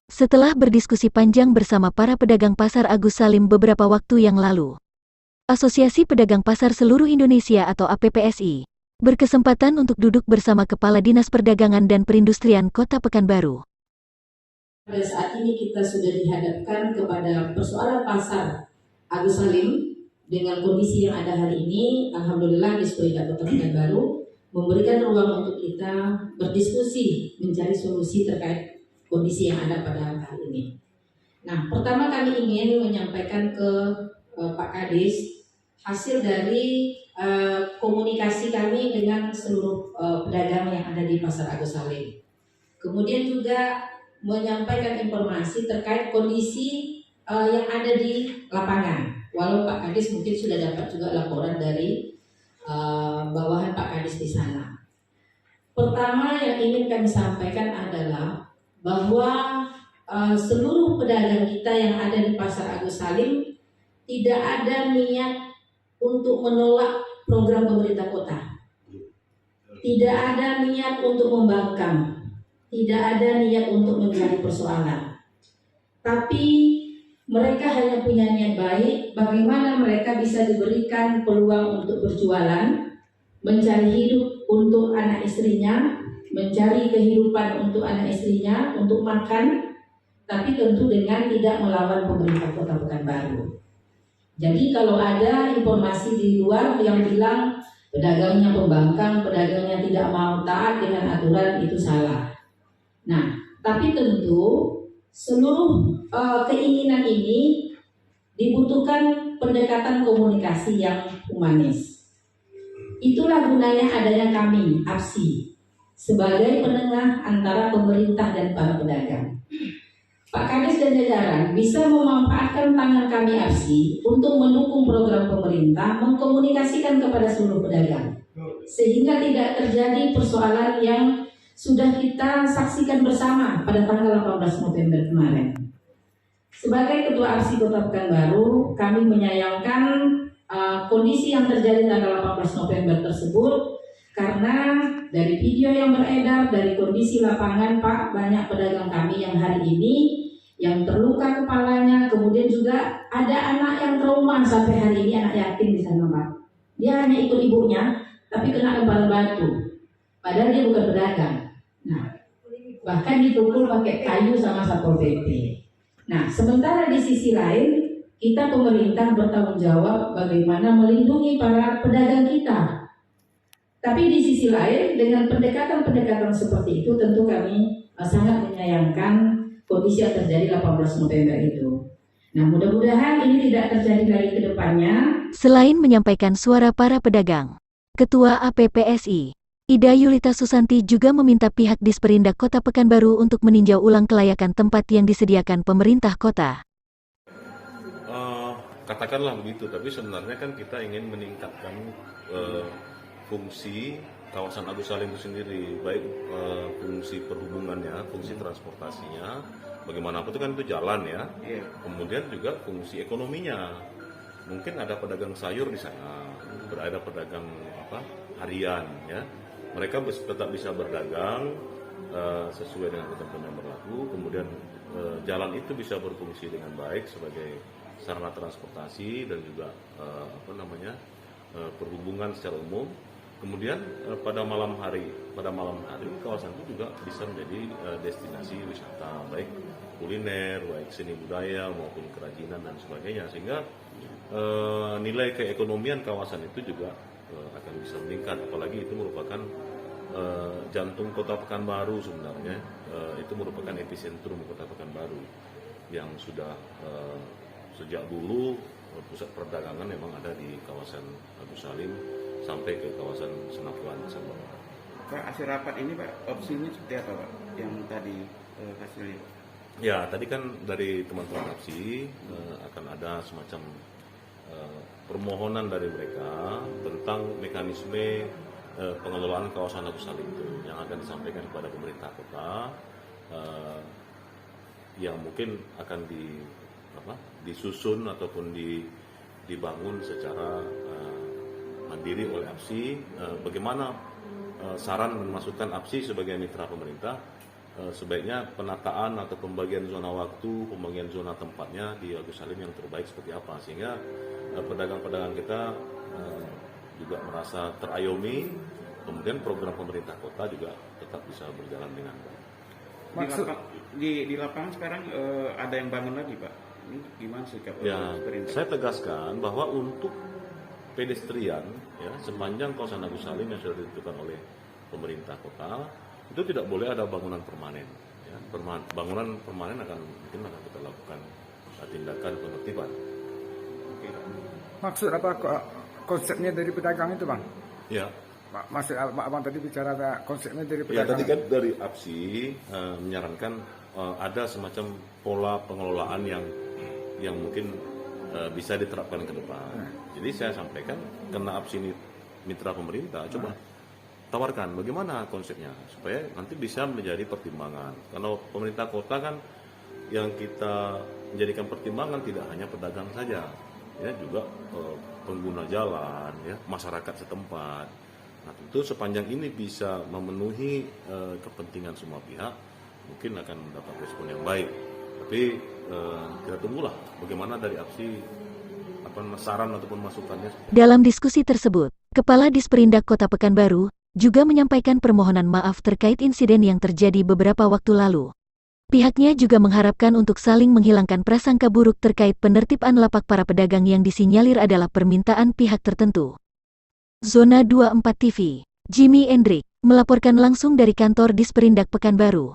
Setelah berdiskusi panjang bersama para pedagang pasar Agus Salim beberapa waktu yang lalu, Asosiasi Pedagang Pasar Seluruh Indonesia atau APPSI berkesempatan untuk duduk bersama Kepala Dinas Perdagangan dan Perindustrian Kota Pekanbaru. Pada saat ini kita sudah dihadapkan kepada persoalan pasar Agus Salim dengan kondisi yang ada hari ini. Alhamdulillah Disperindak Kota Pekanbaru memberikan ruang untuk kita berdiskusi mencari solusi terkait kondisi yang ada pada hari ini. Nah, pertama kami ingin menyampaikan ke Pak Kadis hasil dari komunikasi kami dengan seluruh pedagang yang ada di Pasar Agus Salim. Kemudian juga menyampaikan informasi terkait kondisi yang ada di lapangan. Walau Pak Kadis mungkin sudah dapat juga laporan dari bawahan Pak Kadis di sana. Pertama yang ingin kami sampaikan adalah bahwa seluruh pedagang kita yang ada di Pasar Agus Salim tidak ada niat untuk menolak program pemerintah kota, tidak ada niat untuk membangkang, tidak ada niat untuk mencari persoalan, tapi mereka hanya punya niat baik bagaimana mereka bisa diberikan peluang untuk berjualan, mencari hidup untuk anak istrinya, mencari kehidupan untuk anak istrinya, untuk makan, tapi tentu dengan tidak melawan pemerintah Kota Pekanbaru. Jadi kalau ada informasi di luar yang bilang pedagangnya pembangkang, pedagangnya tidak mau taat dengan aturan, itu salah. Nah, tapi tentu seluruh keinginan ini dibutuhkan pendekatan komunikasi yang humanis. Itulah gunanya adanya kami, APSI, sebagai penengah antara pemerintah dan para pedagang. Pak Kadis dan jajaran bisa memanfaatkan tangan kami APSI untuk mendukung program pemerintah, mengkomunikasikan kepada seluruh pedagang, sehingga tidak terjadi persoalan yang sudah kita saksikan bersama pada tanggal 18 November kemarin. Sebagai Ketua APSI Kota Pekanbaru, kami menyayangkan kondisi yang terjadi tanggal 18 November tersebut, karena dari video yang beredar, dari kondisi lapangan Pak, banyak pedagang kami yang hari ini yang terluka kepalanya, kemudian juga ada anak yang trauma sampai hari ini, anak yatim di sana Pak. Dia hanya ikut ibunya, tapi kena lemparan batu, padahal dia bukan pedagang. Nah, bahkan dipukul pakai kayu sama Satpol PP. Nah, sementara di sisi lain, kita pemerintah bertanggung jawab bagaimana melindungi para pedagang kita. Tapi di sisi lain, dengan pendekatan-pendekatan seperti itu, tentu kami sangat menyayangkan kondisi yang terjadi 18 November itu. Nah, mudah-mudahan ini tidak terjadi lagi ke depannya. Selain menyampaikan suara para pedagang, Ketua APPSI, Ida Yulita Susanti juga meminta pihak Disperindak Kota Pekanbaru untuk meninjau ulang kelayakan tempat yang disediakan pemerintah kota. Katakanlah begitu, tapi sebenarnya kan kita ingin meningkatkan fungsi kawasan Agus Salim itu sendiri, baik fungsi perhubungannya, fungsi transportasinya, bagaimanapun itu kan itu jalan ya. Kemudian juga fungsi ekonominya. Mungkin ada pedagang sayur di sana, ada pedagang harian ya. Mereka tetap bisa berdagang sesuai dengan ketentuan yang berlaku. Kemudian jalan itu bisa berfungsi dengan baik sebagai sarana transportasi dan juga perhubungan secara umum. Kemudian pada malam hari kawasan itu juga bisa menjadi destinasi wisata, baik kuliner, baik seni budaya maupun kerajinan dan sebagainya, sehingga nilai keekonomian kawasan itu juga akan bisa meningkat. Apalagi itu merupakan jantung Kota Pekanbaru sebenarnya, itu merupakan epicentrum Kota Pekanbaru yang sudah sejak dulu pusat perdagangan memang ada di kawasan Agus Salim sampai ke kawasan Senapuan. Pak, hasil rapat ini Pak, opsinya seperti apa Pak yang tadi hasilnya? Ya, tadi kan dari teman-teman APSI akan ada semacam permohonan dari mereka tentang mekanisme pengelolaan kawasan Agus Salim itu yang akan disampaikan kepada pemerintah kota, yang mungkin akan disusun ataupun dibangun secara mandiri oleh APSI. Bagaimana saran dan masukan APSI sebagai mitra pemerintah, sebaiknya penataan atau pembagian zona waktu, pembagian zona tempatnya di Agus Salim yang terbaik seperti apa, sehingga pedagang-pedagang kita juga merasa terayomi, kemudian program pemerintah kota juga tetap bisa berjalan dengan baik. Di lapangan sekarang ada yang bangun lagi, Pak. Ini gimana sikap Ya, pemerintah? saya tegaskan bahwa untuk pedestrian ya sepanjang kawasan Agus Salim yang sudah ditentukan oleh pemerintah kota itu tidak boleh ada bangunan permanen. Ya, bangunan permanen mungkin akan kita lakukan tindakan penertiban. Maksud apa konsepnya dari pedagang itu, Bang? Ya, Maksud Abang tadi bicara ada konsepnya dari ya pedagang. tadi kan dari APSI menyarankan ada semacam pola pengelolaan yang mungkin bisa diterapkan ke depan. Jadi saya sampaikan karena APSI ini mitra pemerintah, coba tawarkan bagaimana konsepnya supaya nanti bisa menjadi pertimbangan. Karena pemerintah kota kan yang kita menjadikan pertimbangan tidak hanya pedagang saja, ya juga pengguna jalan, ya masyarakat setempat. Nah tentu sepanjang ini bisa memenuhi kepentingan semua pihak, mungkin akan mendapat respon yang baik. Tapi kita tunggulah bagaimana dari APSI saran ataupun masukannya. Dalam diskusi tersebut, Kepala Disperindak Kota Pekanbaru juga menyampaikan permohonan maaf terkait insiden yang terjadi beberapa waktu lalu. Pihaknya juga mengharapkan untuk saling menghilangkan prasangka buruk terkait penertiban lapak para pedagang yang disinyalir adalah permintaan pihak tertentu. Zona 24 TV, Jimmy Endrik, melaporkan langsung dari kantor Disperindak Pekanbaru.